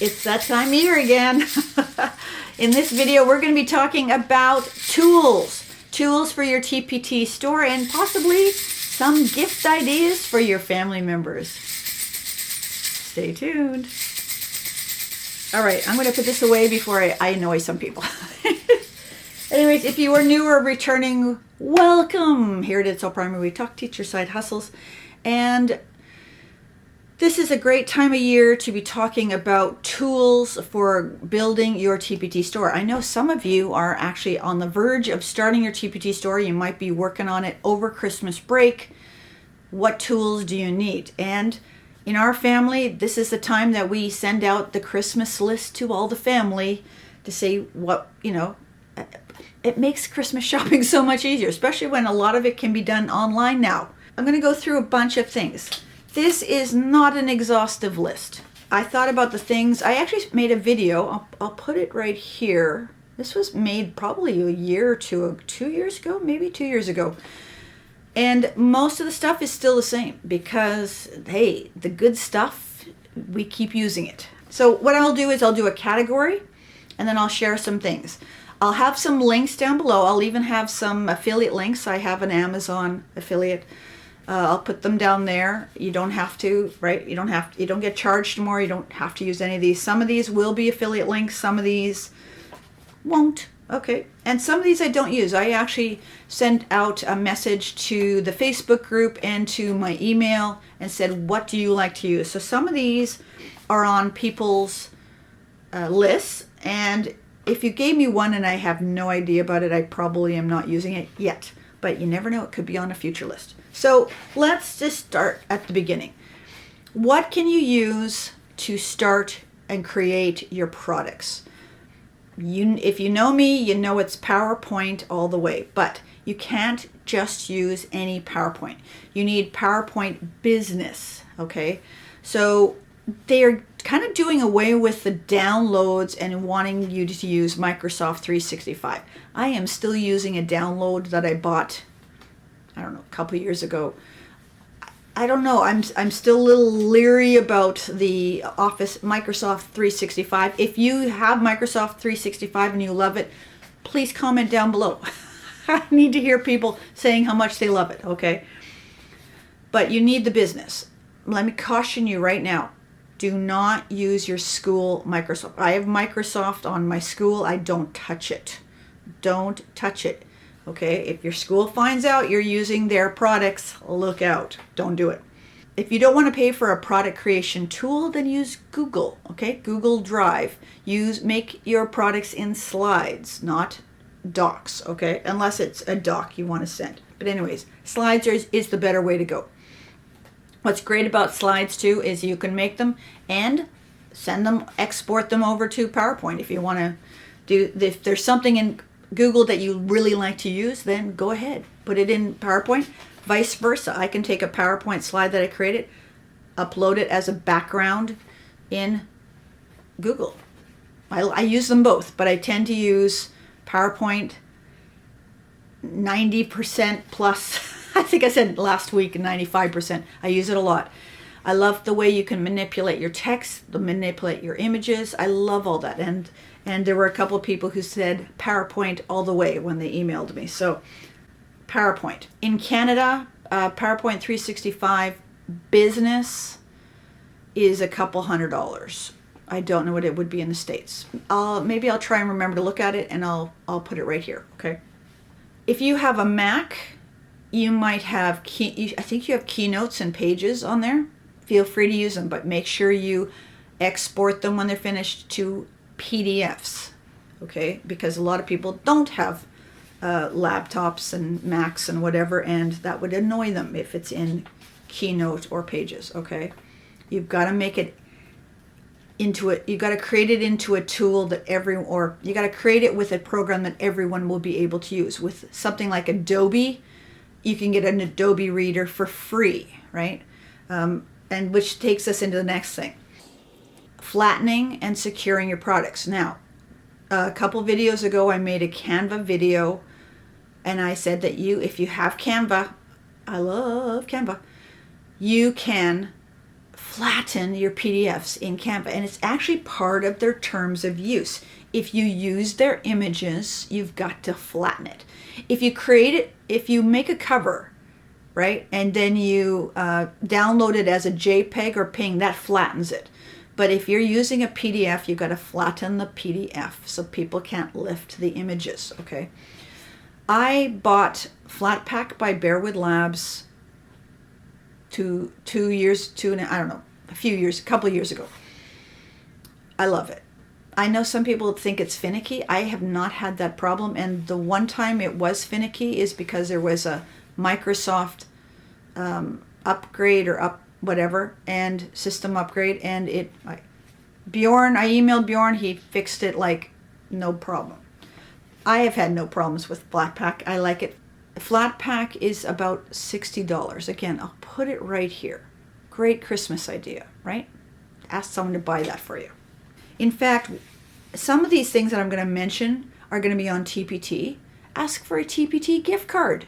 It's that time of year again. In this video, we're going to be talking about tools. Tools for your TPT store and possibly some gift ideas for your family members. Stay tuned. All right, I'm going to put this away before I annoy some people. Anyways, if you are new or returning, welcome here at It's All Primary. We talk teacher side hustles. And this is a great time of year to be talking about tools for building your TPT store. I know some of you are actually on the verge of starting your TPT store. You might be working on it over Christmas break. What tools do you need? And in our family, this is the time that we send out the Christmas list to all the family to say what, it makes Christmas shopping so much easier, especially when a lot of it can be done online now. I'm going to go through a bunch of things. This is not an exhaustive list. I thought about the things. I actually made a video. I'll put it right here. This was made probably a year or two, 2 years ago, maybe 2 years ago. And most of the stuff is still the same because, hey, the good stuff, we keep using it. So what I'll do is I'll do a category and then I'll share some things. I'll have some links down below. I'll even have some affiliate links. I have an Amazon affiliate. I'll put them down there. You don't have to, right? You don't get charged more. You don't have to use any of these. Some of these will be affiliate links. Some of these won't. Okay. And some of these I don't use. I actually sent out a message to the Facebook group and to my email and said, what do you like to use? So some of these are on people's lists. And if you gave me one and I have no idea about it, I probably am not using it yet. But you never know. It could be on a future list. So let's just start at the beginning. What can you use to start and create your products? If you know me, you know it's PowerPoint all the way, but you can't just use any PowerPoint. You need PowerPoint Business, okay? So they're kind of doing away with the downloads and wanting you to use Microsoft 365. I am still using a download that I bought, I don't know, a couple years ago. I don't know. I'm still a little leery about the Office Microsoft 365. If you have Microsoft 365 and you love it, please comment down below. I need to hear people saying how much they love it, okay? But you need the business. Let me caution you right now. Do not use your school Microsoft. I have Microsoft on my school. I don't touch it. Don't touch it. Okay, if your school finds out you're using their products, look out. Don't do it. If you don't want to pay for a product creation tool, then use Google. Okay, Google Drive. Make your products in slides, not docs. Okay, unless it's a doc you want to send. But anyways, slides is the better way to go. What's great about slides too is you can make them and send them, export them over to PowerPoint if you want to do. If there's something in Google that you really like to use, then go ahead, put it in PowerPoint. Vice versa, I can take a PowerPoint slide that I created, upload it as a background in Google. I use them both, but I tend to use PowerPoint 90% plus. I think I said last week 95%. I use it a lot. I love the way you can manipulate your text, manipulate your images. I love all that. And there were a couple of people who said PowerPoint all the way when they emailed me. So PowerPoint. In Canada, PowerPoint 365 Business is a couple $100. I don't know what it would be in the States. Maybe I'll try and remember to look at it and I'll put it right here, okay? If you have a Mac, you might have, I think you have Keynotes and Pages on there. Feel free to use them, but make sure you export them when they're finished to PDFs, okay? Because a lot of people don't have laptops and Macs and whatever, and that would annoy them if it's in Keynote or Pages, okay? You've got to make it into it. You got to create it into a tool that you got to create it with a program that everyone will be able to use. With something like Adobe, you can get an Adobe Reader for free, right? And which takes us into the next thing. Flattening and securing your products. Now, a couple videos ago, I made a Canva video, and I said that if you have Canva, I love Canva, you can flatten your PDFs in Canva, and it's actually part of their terms of use. If you use their images, you've got to flatten it. If you make a cover, right, and then you download it as a JPEG or PNG, that flattens it. But if you're using a PDF, you've got to flatten the PDF so people can't lift the images, okay? I bought Flatpack by Bearwood Labs a couple of years ago. I love it. I know some people think it's finicky. I have not had that problem, and the one time it was finicky is because there was a Microsoft upgrade or whatever, and system upgrade, and I emailed Bjorn, he fixed it like no problem. I have had no problems with Flatpack. I like it. Flatpack is about $60. Again, I'll put it right here. Great Christmas idea, right? Ask someone to buy that for you. In fact, some of these things that I'm going to mention are going to be on TPT. Ask for a TPT gift card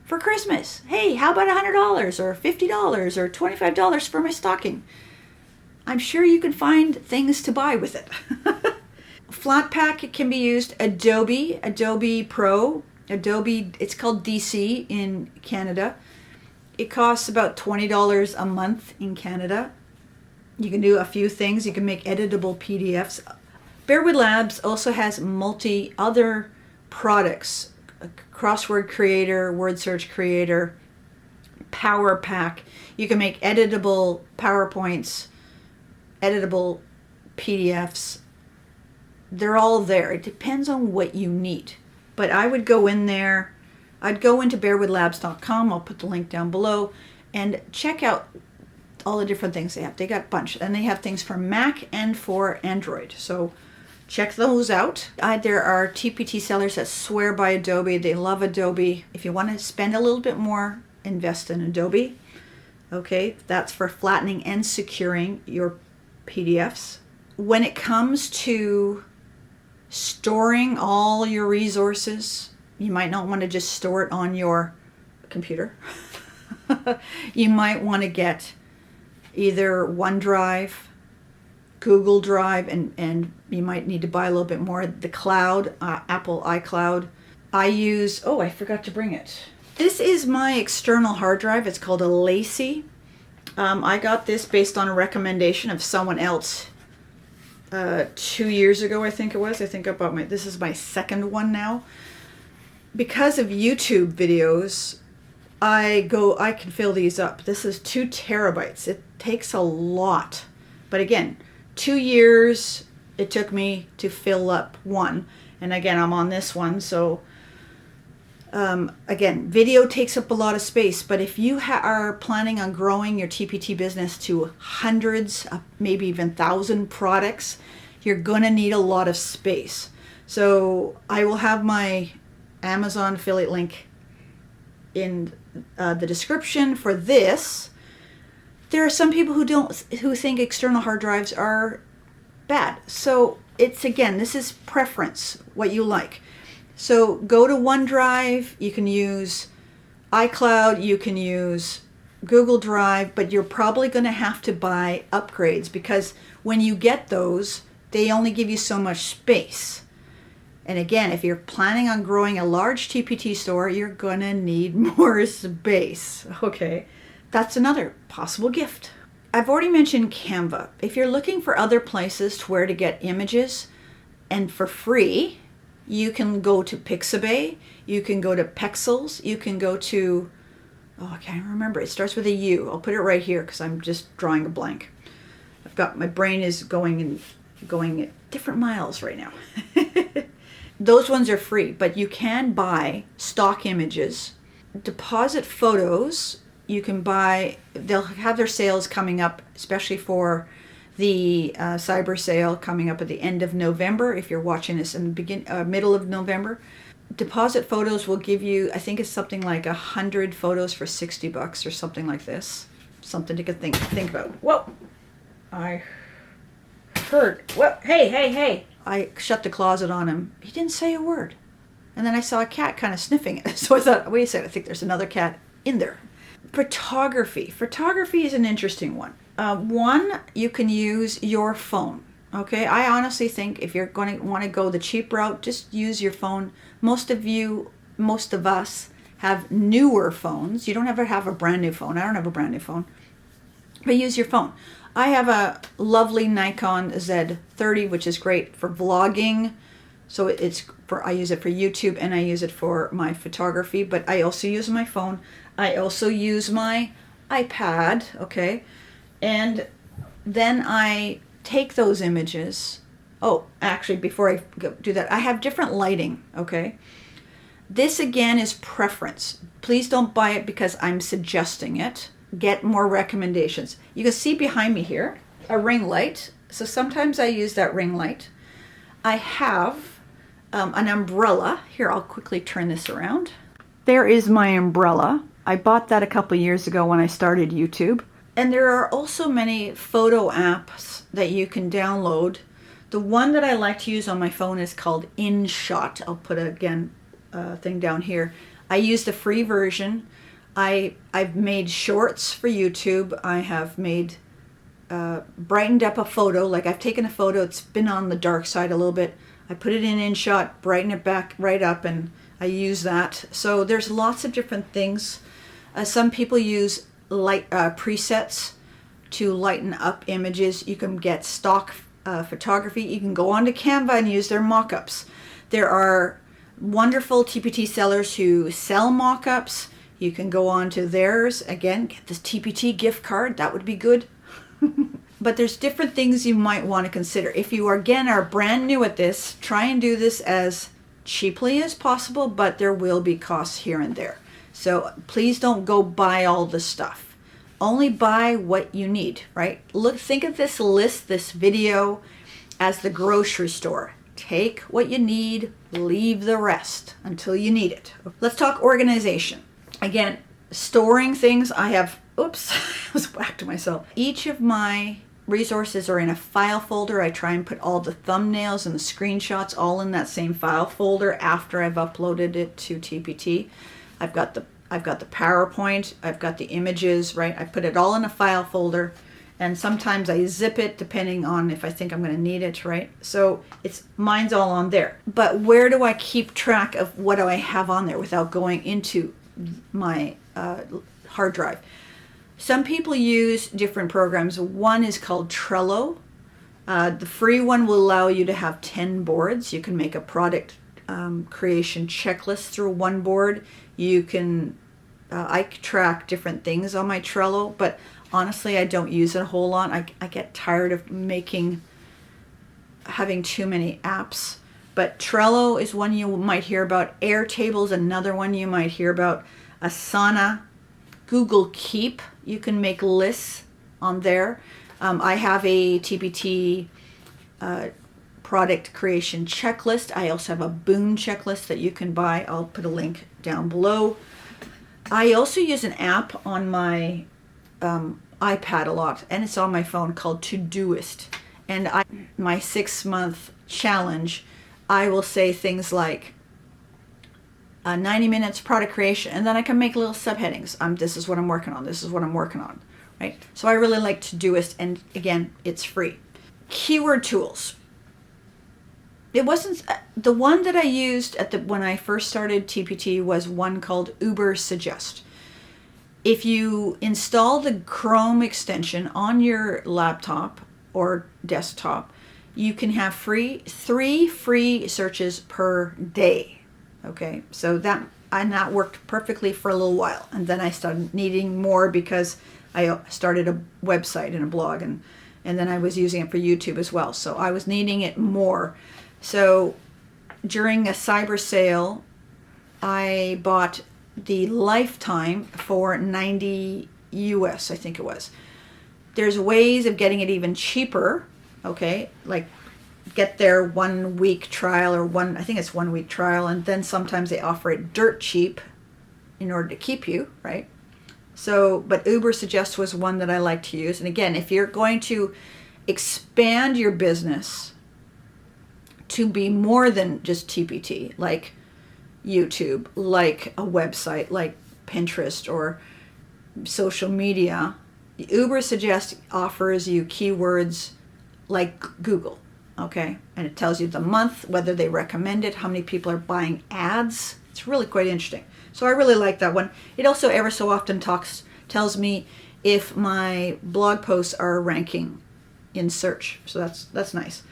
for Christmas. Hey, how about $100 or $50 or $25 for my stocking? I'm sure you can find things to buy with it. Flatpack, it can be used. Adobe Pro, it's called DC in Canada. It costs about $20 a month in Canada. You can do a few things. You can make editable PDFs. Bearwood Labs also has other products. A crossword creator, word search creator, Power Pack. You can make editable PowerPoints, editable PDFs. They're all there. It depends on what you need. But I would go in there. I'd go into bearwoodlabs.com. I'll put the link down below and check out all the different things they have. They got a bunch, and they have things for Mac and for Android. So check those out. There are TPT sellers that swear by Adobe. They love Adobe. If you want to spend a little bit more, invest in Adobe. Okay, that's for flattening and securing your PDFs. When it comes to storing all your resources, you might not want to just store it on your computer. You might want to get either OneDrive, Google Drive, and you might need to buy a little bit more. The cloud, Apple iCloud. I forgot to bring it. This is my external hard drive. It's called a Lacey. I got this based on a recommendation of someone else 2 years ago, I think it was. This is my second one now. Because of YouTube videos, I can fill these up. This is 2 terabytes. It takes a lot. But again, 2 years it took me to fill up one. And again, I'm on this one. So again, video takes up a lot of space. But if you are planning on growing your TPT business to hundreds, maybe even 1,000 products, you're going to need a lot of space. So I will have my Amazon affiliate link in the description for this. There are some people who think external hard drives are bad. So this is preference, what you like. So go to OneDrive, you can use iCloud, you can use Google Drive, but you're probably going to have to buy upgrades because when you get those, they only give you so much space. And again, if you're planning on growing a large TPT store, you're going to need more space. Okay, that's another possible gift. I've already mentioned Canva. If you're looking for other places to where to get images and for free, you can go to Pixabay, you can go to Pexels, you can go to, I can't remember. It starts with a U. I'll put it right here because I'm just drawing a blank. My brain is going at different miles right now. Those ones are free, but you can buy stock images, deposit photos. You can buy, they'll have their sales coming up, especially for the cyber sale coming up at the end of November. If you're watching this in the middle of November, deposit photos will give you, I think it's something like 100 photos for $60 or something like this. Something to think about. Whoa, I heard. Well, hey. I shut the closet on him. He didn't say a word. And then I saw a cat kind of sniffing it. So I thought, wait a second, I think there's another cat in there. Photography. Photography is an interesting one. One, you can use your phone. Okay, I honestly think if you're going to want to go the cheap route, just use your phone. Most of us have newer phones. You don't ever have a brand new phone. I don't have a brand new phone, but use your phone. I have a lovely Nikon Z30, which is great for vlogging. So I use it for YouTube and I use it for my photography, but I also use my phone. I also use my iPad, okay? And then I take those images. Oh, actually, before I do that, I have different lighting, okay? This again is preference. Please don't buy it because I'm suggesting it. Get more recommendations. You can see behind me here a ring light. So sometimes I use that ring light. I have an umbrella. Here, I'll quickly turn this around. There is my umbrella. I bought that a couple years ago when I started YouTube. And there are also many photo apps that you can download. The one that I like to use on my phone is called InShot. I'll put thing down here. I use the free version. I've made shorts for YouTube. I have made brightened up a photo. Like I've taken a photo, it's been on the dark side a little bit. I put it in InShot, brighten it back right up, and I use that. So there's lots of different things. Some people use light presets to lighten up images. You can get stock photography. You can go onto Canva and use their mockups. There are wonderful TPT sellers who sell mockups. You can go on to theirs. Again, get this TPT gift card. That would be good. But there's different things you might want to consider. If you are brand new at this, try and do this as cheaply as possible, but there will be costs here and there. So please don't go buy all the stuff. Only buy what you need, right? Think of this list, this video, as the grocery store. Take what you need, leave the rest until you need it. Let's talk organization. Again, storing things. Oops, I was whacked myself. Each of my resources are in a file folder. I try and put all the thumbnails and the screenshots all in that same file folder after I've uploaded it to TPT. I've got the PowerPoint, I've got the images, right? I put it all in a file folder, and sometimes I zip it depending on if I think I'm going to need it, right? So mine's all on there. But where do I keep track of what do I have on there without going into my hard drive? Some people use different programs. One is called Trello. The free one will allow you to have 10 boards. You can make a product creation checklist through one board. You can, I track different things on my Trello, but honestly, I don't use it a whole lot. I get tired of having too many apps. But Trello is one you might hear about. Airtable is another one you might hear about. Asana, Google Keep, you can make lists on there. I have a TPT product creation checklist. I also have a Boom checklist that you can buy. I'll put a link down below. I also use an app on my iPad a lot, and it's on my phone, called To-Doist. And my 6-month challenge, I will say things like 90 minutes product creation, and then I can make little subheadings. This is what I'm working on. This is what I'm working on, right? So I really like Todoist, and again, it's free. Keyword tools. It wasn't the one that I used when I first started TPT was one called Ubersuggest. If you install the Chrome extension on your laptop or desktop, you can have 3 free searches per day. Okay, so that worked perfectly for a little while, and then I started needing more because I started a website and a blog, and then I was using it for YouTube as well. So I was needing it more. So during a cyber sale, I bought the lifetime for $90 US, I think it was. There's ways of getting it even cheaper, okay, like get their 1 week trial I think it's 1 week trial, and then sometimes they offer it dirt cheap in order to keep you, right? So, but Ubersuggest was one that I like to use. And again, if you're going to expand your business to be more than just TPT, like YouTube, like a website, like Pinterest or social media, Ubersuggest offers you keywords like Google, okay? And it tells you the month, whether they recommend it, how many people are buying ads. It's really quite interesting. So I really like that one. It also ever so often tells me if my blog posts are ranking in search. So that's nice.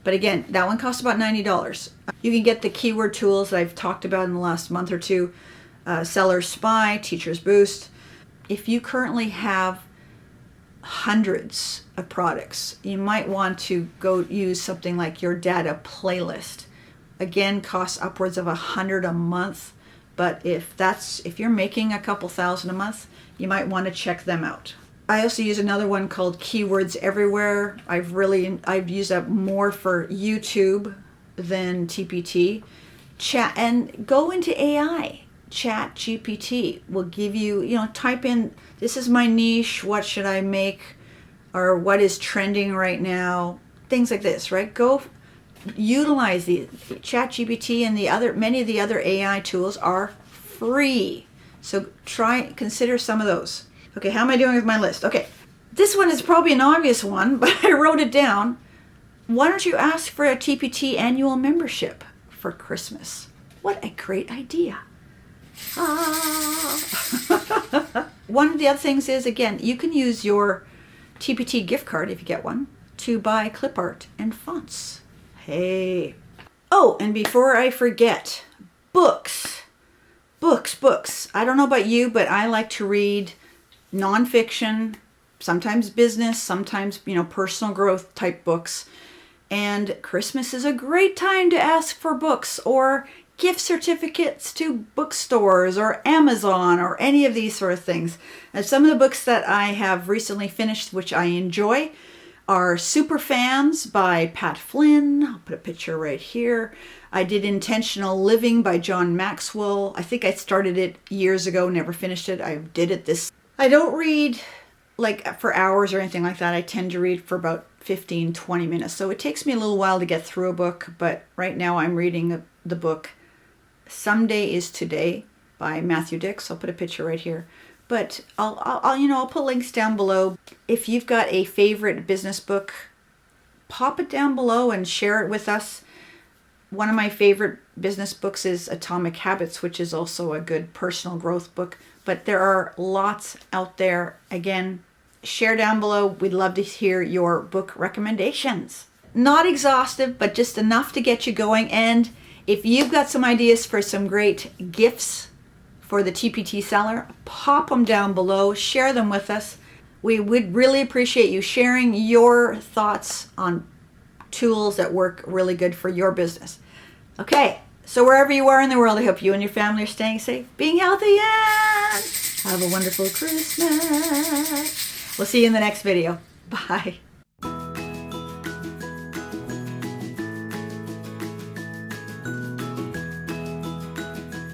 But again, that one costs about $90. You can get the keyword tools that I've talked about in the last month or two. SellerSpy, Teacher's Boost. If you currently have hundreds of products, you might want to go use something like your data playlist. Again, costs upwards of $100 a month. But if you're making a couple thousand a month, you might want to check them out. I also use another one called Keywords Everywhere. I've used that more for YouTube than TPT. And go into AI. Chat GPT will give you, type in, this is my niche, what should I make, or what is trending right now, things like this, right? Go utilize the Chat GPT, and many of the other AI tools are free. So consider some of those. Okay, how am I doing with my list? Okay, this one is probably an obvious one, but I wrote it down. Why don't you ask for a TPT annual membership for Christmas? What a great idea. One of the other things is, again, you can use your TPT gift card, if you get one, to buy clip art and fonts. Hey. Oh, and before I forget, books. Books. I don't know about you, but I like to read nonfiction, sometimes business, sometimes, personal growth type books. And Christmas is a great time to ask for books or gift certificates to bookstores or Amazon or any of these sort of things. And some of the books that I have recently finished, which I enjoy, are Superfans by Pat Flynn. I'll put a picture right here. I did Intentional Living by John Maxwell. I think I started it years ago, never finished it. I did it I don't read like for hours or anything like that. I tend to read for about 15, 20 minutes. So it takes me a little while to get through a book, but right now I'm reading the book Someday is Today by Matthew Dix. I'll put a picture right here. But I'll put links down below. If you've got a favorite business book, pop it down below and share it with us. One of my favorite business books is Atomic Habits, which is also a good personal growth book. But there are lots out there. Again, share down below. We'd love to hear your book recommendations. Not exhaustive, but just enough to get you going. And if you've got some ideas for some great gifts for the TPT seller, pop them down below, share them with us. We would really appreciate you sharing your thoughts on tools that work really good for your business. Okay, so wherever you are in the world, I hope you and your family are staying safe, being healthy, and have a wonderful Christmas. We'll see you in the next video. Bye.